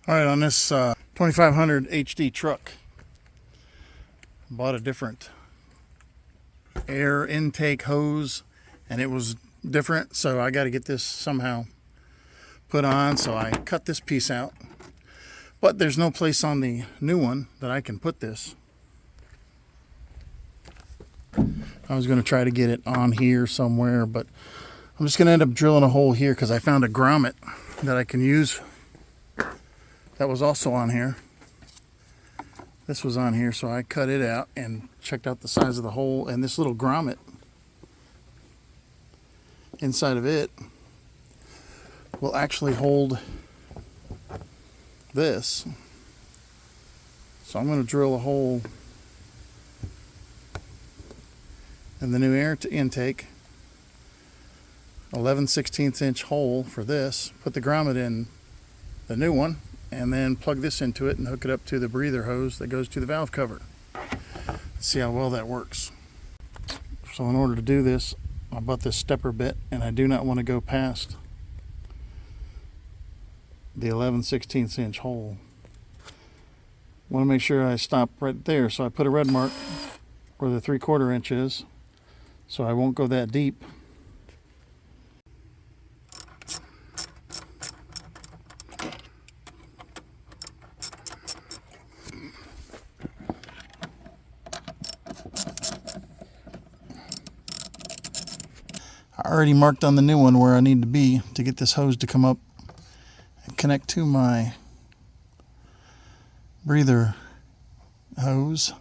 All right, on this 2500 HD truck, bought a different air intake hose, and it was different, so I got to get this somehow put on. So I cut this piece out, but there's no place on the new one that I can put this. I was going to try to get it on here somewhere, but I'm just going to end up drilling a hole here because I found a grommet that I can use. That was also on here. This was on here, so I cut it out and checked out the size of the hole, and this little grommet inside of it will actually hold this. So I'm going to drill a hole in the new air intake, 11/16 inch hole for this, put the grommet in the new one, and then plug this into it and hook it up to the breather hose that goes to the valve cover. Let's see how well that works. So in order to do this, I bought this stepper bit, and I do not want to go past the 11/16 inch hole. I want to make sure I stop right there, so I put a red mark where the 3/4 inch is, so I won't go that deep. I already marked on the new one where I need to be to get this hose to come up and connect to my breather hose.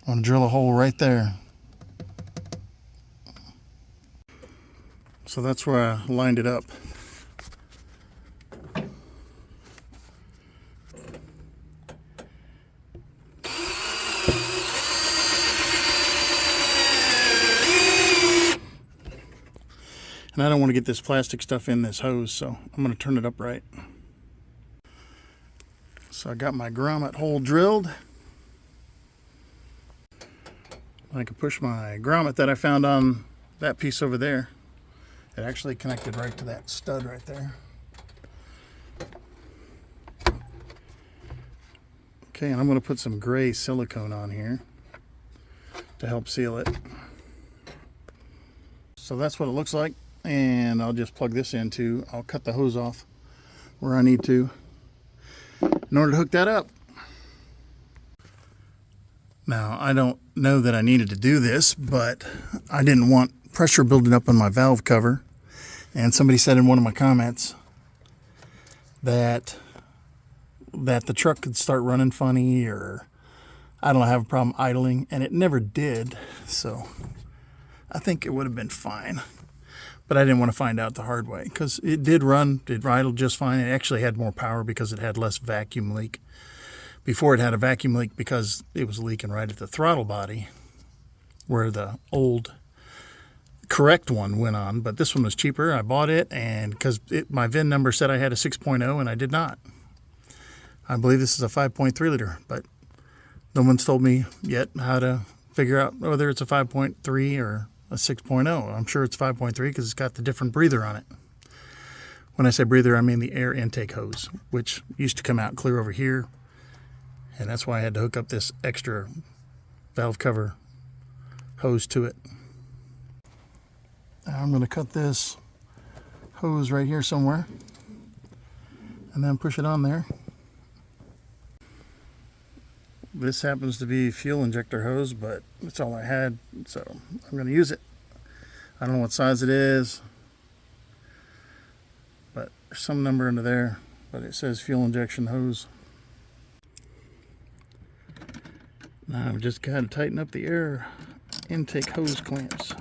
I'm going to drill a hole right there. So that's where I lined it up. And I don't want to get this plastic stuff in this hose, so I'm going to turn it up right. So I got my grommet hole drilled. I can push my grommet that I found on that piece over there. It actually connected right to that stud right there. Okay, and I'm going to put some gray silicone on here to help seal it. So that's what it looks like. And I'll just plug this into, I'll cut the hose off where I need to in order to hook that up. Now, I don't know that I needed to do this, but I didn't want pressure building up on my valve cover. And somebody said in one of my comments that the truck could start running funny, or I don't know, have a problem idling, and it never did. So I think it would have been fine. But I didn't want to find out the hard way, because it did run, it idled just fine. It actually had more power because it had less vacuum leak. Before, it had a vacuum leak because it was leaking right at the throttle body where the old correct one went on. But this one was cheaper. I bought it, and because my VIN number said I had a 6.0 and I did not. I believe this is a 5.3 liter, but no one's told me yet how to figure out whether it's a 5.3 or a 6.0. I'm sure it's 5.3 because it's got the different breather on it. When I say breather, I mean the air intake hose, which used to come out clear over here, and that's why I had to hook up this extra valve cover hose to it. Now I'm going to cut this hose right here somewhere and then push it on there. This happens to be fuel injector hose, but that's all I had, so I'm going to use it. I don't know what size it is, but there's some number under there, but it says fuel injection hose. Now I've just got to tighten up the air intake hose clamps.